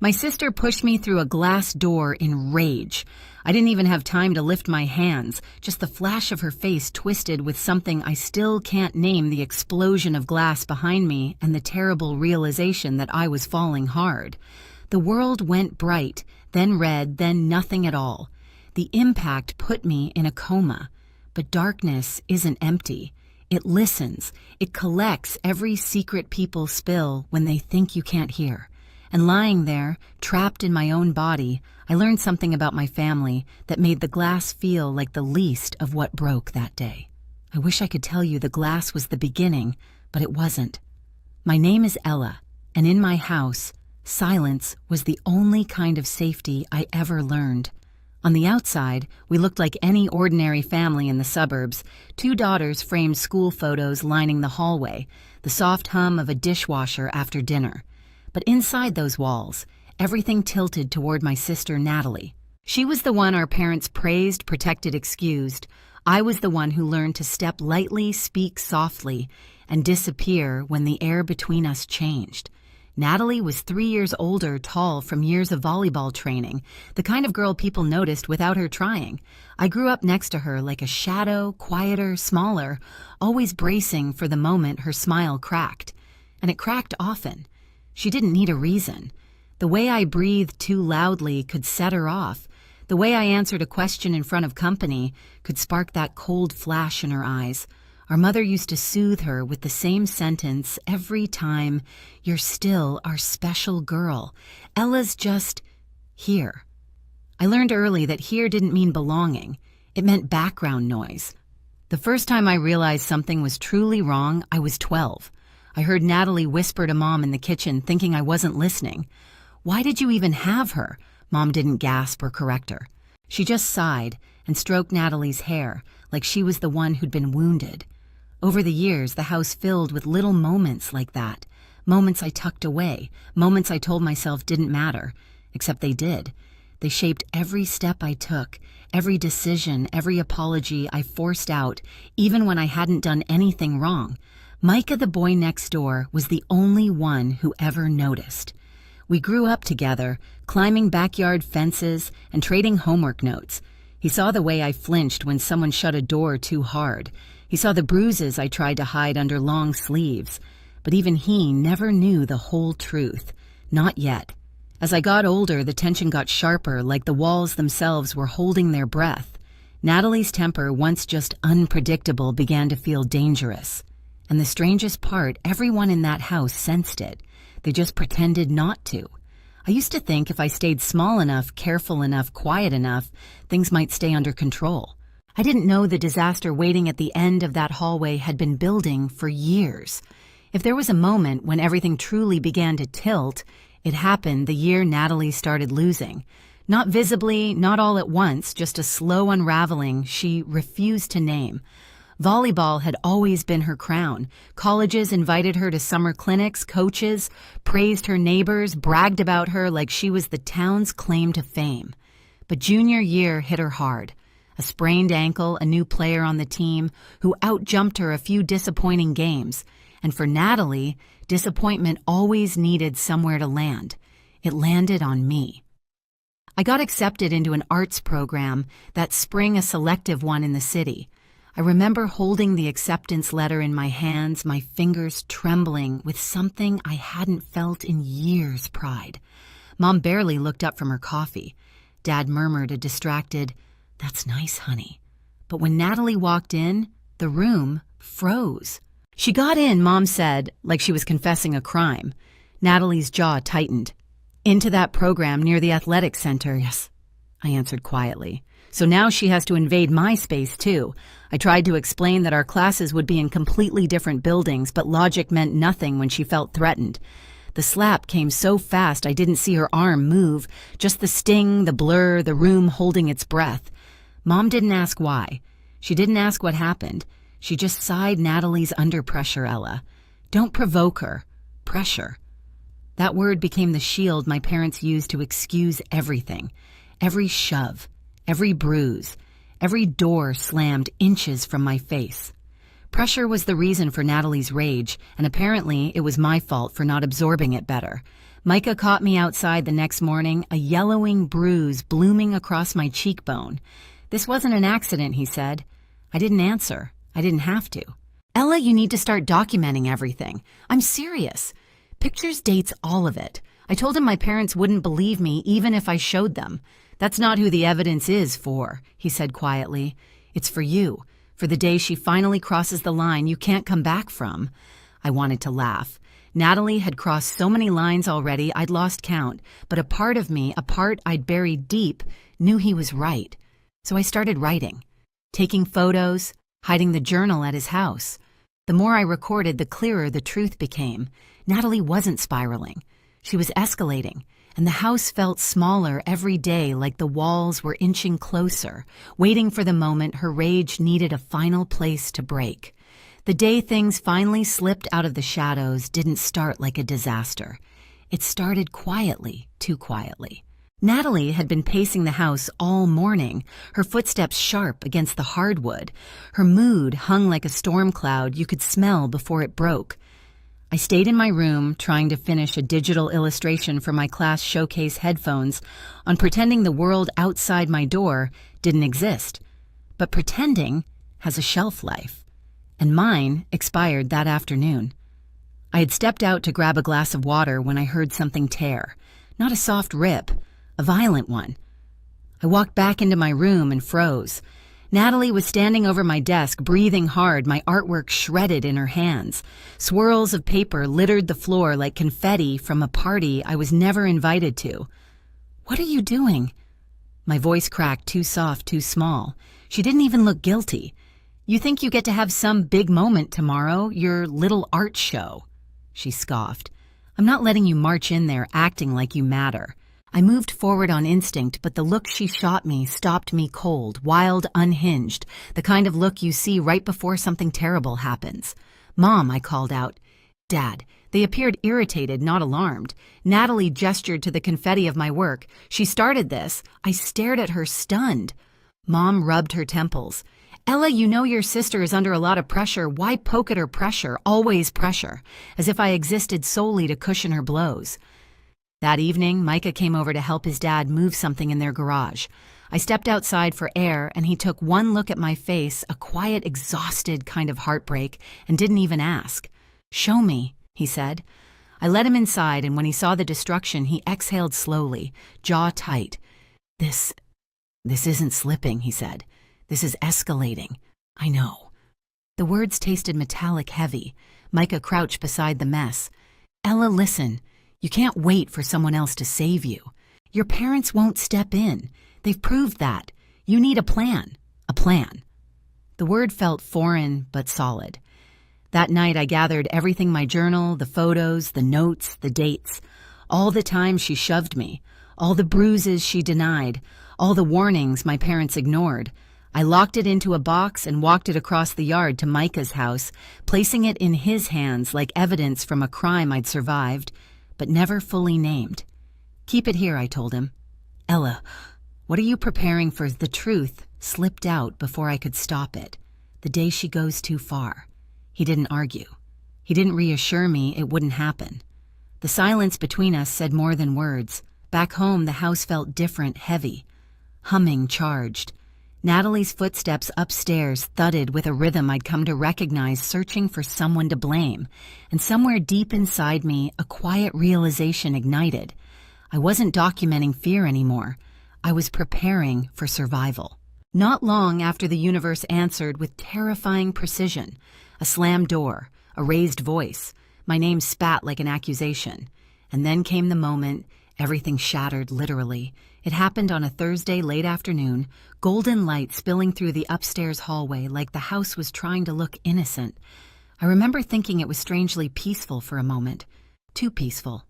My sister pushed me through a glass door in rage. I didn't even have time to lift my hands, just the flash of her face twisted with something I still can't name, the explosion of glass behind me and the terrible realization that I was falling hard. The world went bright, then red, then nothing at all. The impact put me in a coma. But darkness isn't empty. It listens. It collects every secret people spill when they think you can't hear. And lying there, trapped in my own body, I learned something about my family that made the glass feel like the least of what broke that day. I wish I could tell you the glass was the beginning, but it wasn't. My name is Ella, and in my house, silence was the only kind of safety I ever learned. On the outside, we looked like any ordinary family in the suburbs. 2 daughters framed school photos lining the hallway, the soft hum of a dishwasher after dinner. But inside those walls, everything tilted toward my sister Natalie. She was the one our parents praised, protected, excused. I was the one who learned to step lightly, speak softly, and disappear when the air between us changed. Natalie was 3 years older, tall from years of volleyball training, the kind of girl people noticed without her trying. I grew up next to her like a shadow, quieter, smaller, always bracing for the moment her smile cracked. And it cracked often. She didn't need a reason. The way I breathed too loudly could set her off. The way I answered a question in front of company could spark that cold flash in her eyes. Our mother used to soothe her with the same sentence every time, "You're still our special girl. Ella's just here." I learned early that here didn't mean belonging. It meant background noise. The first time I realized something was truly wrong, I was 12. I heard Natalie whisper to Mom in the kitchen, thinking I wasn't listening. "Why did you even have her?" Mom didn't gasp or correct her. She just sighed and stroked Natalie's hair like she was the one who'd been wounded. Over the years, the house filled with little moments like that. Moments I tucked away, moments I told myself didn't matter, except they did. They shaped every step I took, every decision, every apology I forced out, even when I hadn't done anything wrong. Micah, the boy next door, was the only one who ever noticed. We grew up together, climbing backyard fences and trading homework notes. He saw the way I flinched when someone shut a door too hard. He saw the bruises I tried to hide under long sleeves. But even he never knew the whole truth. Not yet. As I got older, the tension got sharper, like the walls themselves were holding their breath. Natalie's temper, once just unpredictable, began to feel dangerous. And the strangest part, everyone in that house sensed it. They just pretended not to. I used to think if I stayed small enough, careful enough, quiet enough, things might stay under control. I didn't know the disaster waiting at the end of that hallway had been building for years. If there was a moment when everything truly began to tilt, it happened the year Natalie started losing. Not visibly, not all at once, just a slow unraveling she refused to name. Volleyball had always been her crown. Colleges invited her to summer clinics, coaches praised her neighbors, bragged about her like she was the town's claim to fame. But junior year hit her hard. A sprained ankle, a new player on the team who outjumped her a few disappointing games. And for Natalie, disappointment always needed somewhere to land. It landed on me. I got accepted into an arts program, that spring a selective one in the city. I remember holding the acceptance letter in my hands, my fingers trembling with something I hadn't felt in years, pride. Mom barely looked up from her coffee. Dad murmured a distracted, "That's nice, honey." But when Natalie walked in, the room froze. "She got in," Mom said, like she was confessing a crime. Natalie's jaw tightened. "Into that program near the athletic center, yes," I answered quietly. "So now she has to invade my space, too." I tried to explain that our classes would be in completely different buildings, but logic meant nothing when she felt threatened. The slap came so fast I didn't see her arm move, just the sting, the blur, the room holding its breath. Mom didn't ask why. She didn't ask what happened. She just sighed Natalie's under pressure, Ella. Don't provoke her. Pressure. That word became the shield my parents used to excuse everything. Every shove, every bruise, every door slammed inches from my face. Pressure was the reason for Natalie's rage, and apparently it was my fault for not absorbing it better. Micah caught me outside the next morning, a yellowing bruise blooming across my cheekbone. "This wasn't an accident," he said. I didn't answer. I didn't have to. "Ella, you need to start documenting everything. I'm serious. Pictures, dates, all of it. I told him my parents wouldn't believe me even if I showed them. That's not who the evidence is for," he said quietly. "It's for you, for the day she finally crosses the line you can't come back from." I wanted to laugh. Natalie had crossed so many lines already I'd lost count, but a part of me, a part I'd buried deep, knew he was right. So I started writing, taking photos, hiding the journal at his house. The more I recorded, the clearer the truth became. Natalie wasn't spiraling. She was escalating, and the house felt smaller every day, like the walls were inching closer, waiting for the moment her rage needed a final place to break. The day things finally slipped out of the shadows didn't start like a disaster. It started quietly, too quietly. Natalie had been pacing the house all morning, her footsteps sharp against the hardwood. Her mood hung like a storm cloud you could smell before it broke. I stayed in my room, trying to finish a digital illustration for my class showcase headphones on pretending the world outside my door didn't exist. But pretending has a shelf life, and mine expired that afternoon. I had stepped out to grab a glass of water when I heard something tear. Not a soft rip, a violent one. I walked back into my room and froze. Natalie was standing over my desk, breathing hard, my artwork shredded in her hands. Swirls of paper littered the floor like confetti from a party I was never invited to. "What are you doing?" My voice cracked, too soft, too small. She didn't even look guilty. "You think you get to have some big moment tomorrow, your little art show?" She scoffed. "I'm not letting you march in there acting like you matter." I moved forward on instinct, but the look she shot me stopped me cold, wild, unhinged, the kind of look you see right before something terrible happens. "Mom," I called out. "Dad." They appeared irritated, not alarmed. Natalie gestured to the confetti of my work. "She started this." I stared at her, stunned. Mom rubbed her temples. "Ella, you know your sister is under a lot of pressure. Why poke at her pressure? Always pressure." As if I existed solely to cushion her blows. That evening, Micah came over to help his dad move something in their garage. I stepped outside for air, and he took one look at my face, a quiet, exhausted kind of heartbreak, and didn't even ask. "Show me," he said. I let him inside, and when he saw the destruction, he exhaled slowly, jaw tight. This isn't slipping," he said. "This is escalating. I know." The words tasted metallic heavy. Micah crouched beside the mess. "Ella, listen. You can't wait for someone else to save you. Your parents won't step in. They've proved that. You need a plan. A plan." The word felt foreign but solid. That night I gathered everything: my journal, the photos, the notes, the dates. All the time she shoved me. All the bruises she denied. All the warnings my parents ignored. I locked it into a box and walked it across the yard to Micah's house, placing it in his hands like evidence from a crime I'd survived, but never fully named. "Keep it here," I told him. "Ella, what are you preparing for?" The truth slipped out before I could stop it. The day she goes too far. He didn't argue. He didn't reassure me it wouldn't happen. The silence between us said more than words. Back home, the house felt different, heavy, humming, charged. Natalie's footsteps upstairs thudded with a rhythm I'd come to recognize, searching for someone to blame. And somewhere deep inside me, a quiet realization ignited. I wasn't documenting fear anymore. I was preparing for survival. Not long after the universe answered with terrifying precision. A slammed door, a raised voice. My name spat like an accusation. And then came the moment. Everything shattered, literally. It happened on a Thursday late afternoon, golden light spilling through the upstairs hallway like the house was trying to look innocent. I remember thinking it was strangely peaceful for a moment. Too peaceful.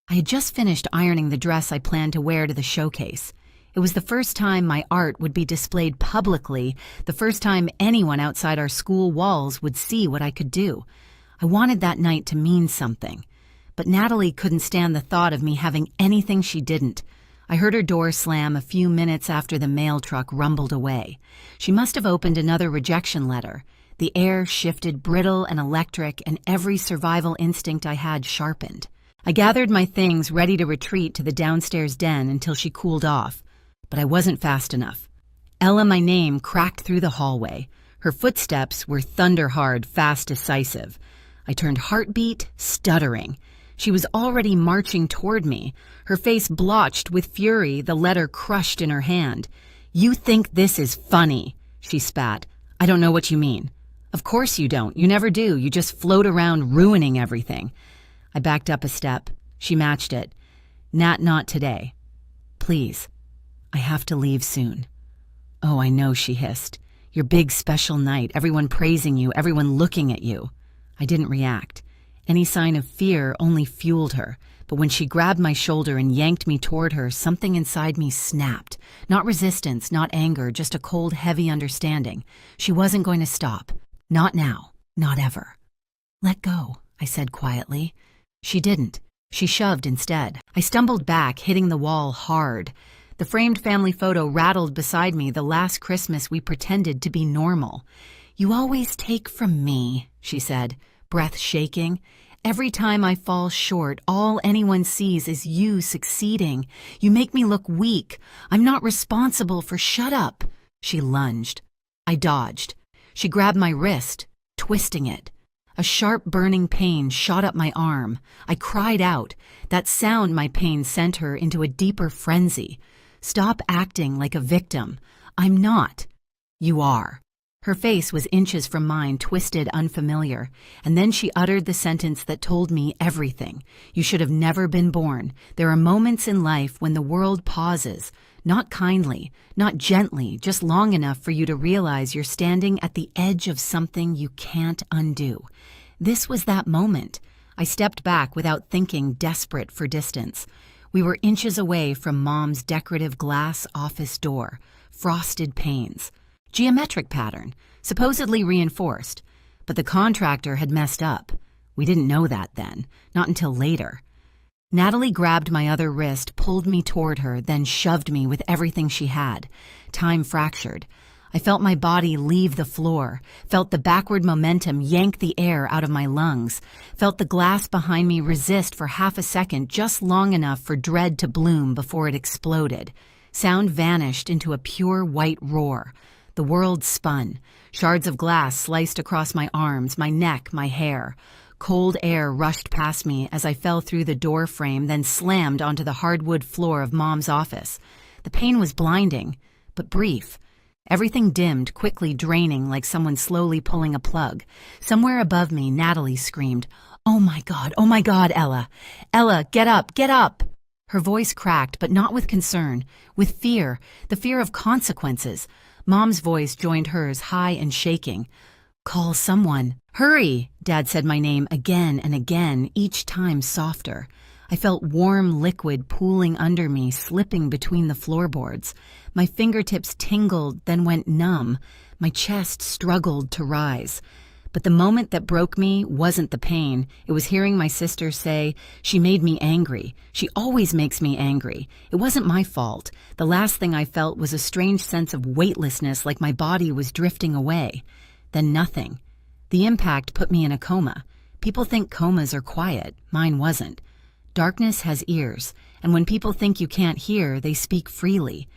I had just finished ironing the dress I planned to wear to the showcase. It was the first time my art would be displayed publicly, the first time anyone outside our school walls would see what I could do. I wanted that night to mean something. But Natalie couldn't stand the thought of me having anything she didn't. I heard her door slam a few minutes after the mail truck rumbled away. She must have opened another rejection letter. The air shifted, brittle and electric, and every survival instinct I had sharpened. I gathered my things ready to retreat to the downstairs den until she cooled off, but I wasn't fast enough. Ella, my name, cracked through the hallway. Her footsteps were thunder-hard, fast, decisive. I turned heartbeat, stuttering. She was already marching toward me, her face blotched with fury, the letter crushed in her hand. "You think this is funny," she spat. "I don't know what you mean." "Of course you don't. You never do. You just float around ruining everything." I backed up a step. She matched it. "Nat, not today. Please. I have to leave soon." "Oh, I know," she hissed. "Your big special night, everyone praising you, everyone looking at you." I didn't react. Any sign of fear only fueled her, but when she grabbed my shoulder and yanked me toward her, something inside me snapped. Not resistance, not anger, just a cold, heavy understanding. She wasn't going to stop. Not now. Not ever. "Let go," I said quietly. She didn't. She shoved instead. I stumbled back, hitting the wall hard. The framed family photo rattled beside me, the last Christmas we pretended to be normal. "You always take from me," she said, breath shaking. "Every time I fall short, all anyone sees is you succeeding. You make me look weak. I'm not responsible for shut up." She lunged. I dodged. She grabbed my wrist, twisting it. A sharp burning pain shot up my arm. I cried out. That sound my pain sent her into a deeper frenzy. "Stop acting like a victim. I'm not." "You are." Her face was inches from mine, twisted, unfamiliar, and then she uttered the sentence that told me everything. "You should have never been born. There are moments in life when the world pauses, not kindly, not gently, just long enough for you to realize you're standing at the edge of something you can't undo." This was that moment. I stepped back without thinking, desperate for distance. We were inches away from Mom's decorative glass office door, frosted panes. Geometric pattern, supposedly reinforced, but the contractor had messed up. We didn't know that then, not until later. Natalie grabbed my other wrist, pulled me toward her, then shoved me with everything she had. Time fractured. I felt my body leave the floor, felt the backward momentum yank the air out of my lungs, felt the glass behind me resist for half a second, just long enough for dread to bloom before it exploded. Sound vanished into a pure white roar. The world spun. Shards of glass sliced across my arms, my neck, my hair. Cold air rushed past me as I fell through the door frame, then slammed onto the hardwood floor of Mom's office. The pain was blinding, but brief. Everything dimmed, quickly draining like someone slowly pulling a plug. Somewhere above me, Natalie screamed, oh my God, Ella! Ella, get up, get up!" Her voice cracked, but not with concern, with fear, the fear of consequences. Mom's voice joined hers, high and shaking. "Call someone. Hurry!" Dad said my name again and again, each time softer. I felt warm liquid pooling under me, slipping between the floorboards. My fingertips tingled, then went numb. My chest struggled to rise. But the moment that broke me wasn't the pain. It was hearing my sister say, "She made me angry. She always makes me angry. It wasn't my fault." The last thing I felt was a strange sense of weightlessness, like my body was drifting away. Then nothing. The impact put me in a coma. People think comas are quiet. Mine wasn't. Darkness has ears, and when people think you can't hear, they speak freely.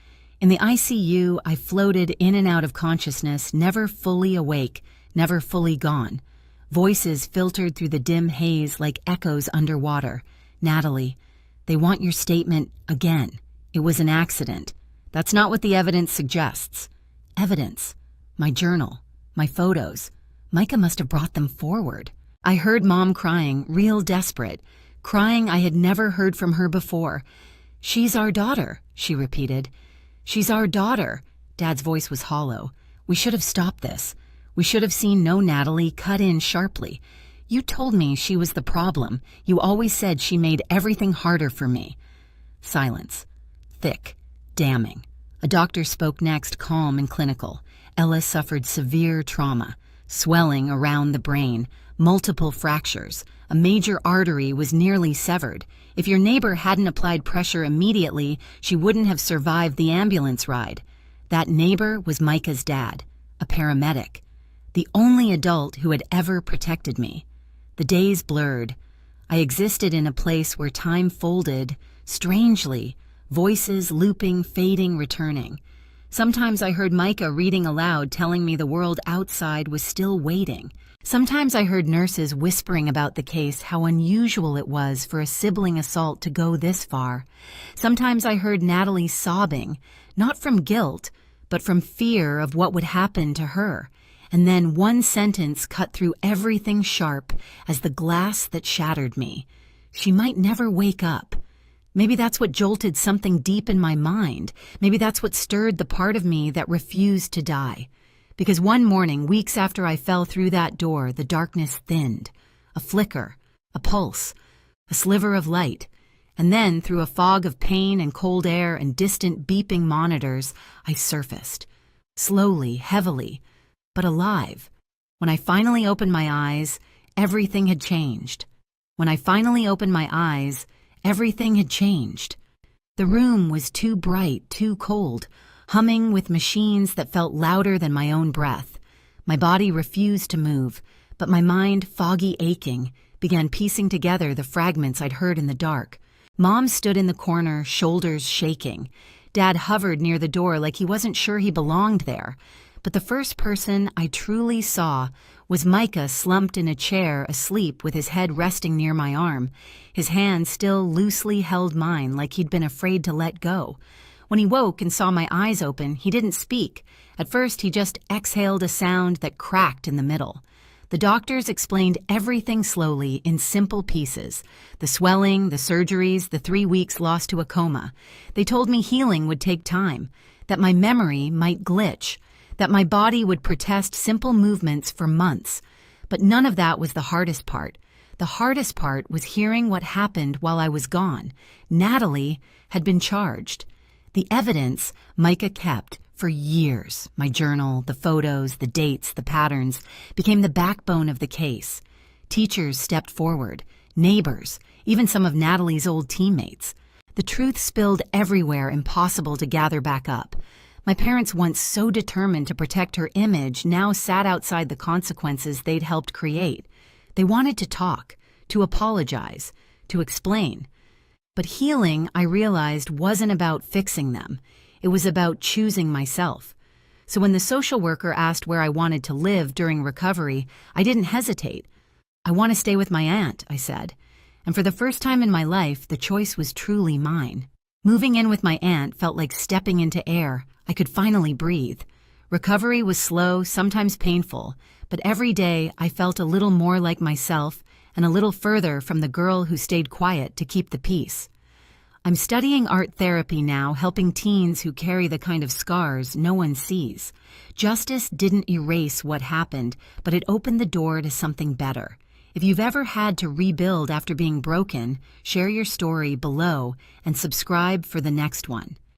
In the ICU, I floated in and out of consciousness, never fully awake, never fully gone. Voices filtered through the dim haze like echoes underwater. "Natalie, they want your statement again. It was an accident. That's not what the evidence suggests." Evidence. My journal. My photos. Micah must have brought them forward. I heard Mom crying, real desperate. Crying I had never heard from her before. "She's our daughter," she repeated. "She's our daughter." Dad's voice was hollow. "We should have stopped this. We should have seen no Natalie cut in sharply. You told me she was the problem. You always said she made everything harder for me." Silence. Thick. Damning. A doctor spoke next, calm and clinical. Ella suffered severe trauma. Swelling around the brain. Multiple fractures. A major artery was nearly severed. If your neighbor hadn't applied pressure immediately, she wouldn't have survived the ambulance ride. That neighbor was Micah's dad, a paramedic. The only adult who had ever protected me. The days blurred. I existed in a place where time folded, strangely, voices looping, fading, returning. Sometimes I heard Micah reading aloud, telling me the world outside was still waiting. Sometimes I heard nurses whispering about the case, how unusual it was for a sibling assault to go this far. Sometimes I heard Natalie sobbing, not from guilt, but from fear of what would happen to her. And then one sentence cut through everything sharp as the glass that shattered me. She might never wake up. Maybe that's what jolted something deep in my mind. Maybe that's what stirred the part of me that refused to die. Because one morning, weeks after I fell through that door, the darkness thinned. A flicker, a pulse, a sliver of light. And then, through a fog of pain and cold air and distant beeping monitors, I surfaced. Slowly, heavily, but alive. When I finally opened my eyes, everything had changed. When I finally opened my eyes, everything had changed. The room was too bright, too cold, humming with machines that felt louder than my own breath. My body refused to move, but my mind, foggy aching, began piecing together the fragments I'd heard in the dark. Mom stood in the corner, shoulders shaking. Dad hovered near the door like he wasn't sure he belonged there. But the first person I truly saw was Micah, slumped in a chair, asleep with his head resting near my arm. His hand still loosely held mine like he'd been afraid to let go. When he woke and saw my eyes open, he didn't speak. At first, he just exhaled a sound that cracked in the middle. The doctors explained everything slowly in simple pieces. The swelling, the surgeries, the 3 weeks lost to a coma. They told me healing would take time, that my memory might glitch, that my body would protest simple movements for months. But none of that was the hardest part. The hardest part was hearing what happened while I was gone. Natalie had been charged. The evidence Micah kept for years, my journal, the photos, the dates, the patterns, became the backbone of the case. Teachers stepped forward, neighbors, even some of Natalie's old teammates. The truth spilled everywhere, impossible to gather back up. My parents, once so determined to protect her image, now sat outside the consequences they'd helped create. They wanted to talk, to apologize, to explain. But healing, I realized, wasn't about fixing them. It was about choosing myself. So when the social worker asked where I wanted to live during recovery, I didn't hesitate. I want to stay with my aunt, I said. And for the first time in my life, the choice was truly mine. Moving in with my aunt felt like stepping into air. I could finally breathe. Recovery was slow, sometimes painful, but every day I felt a little more like myself and a little further from the girl who stayed quiet to keep the peace. I'm studying art therapy now, helping teens who carry the kind of scars no one sees. Justice didn't erase what happened, but it opened the door to something better. If you've ever had to rebuild after being broken, share your story below and subscribe for the next one.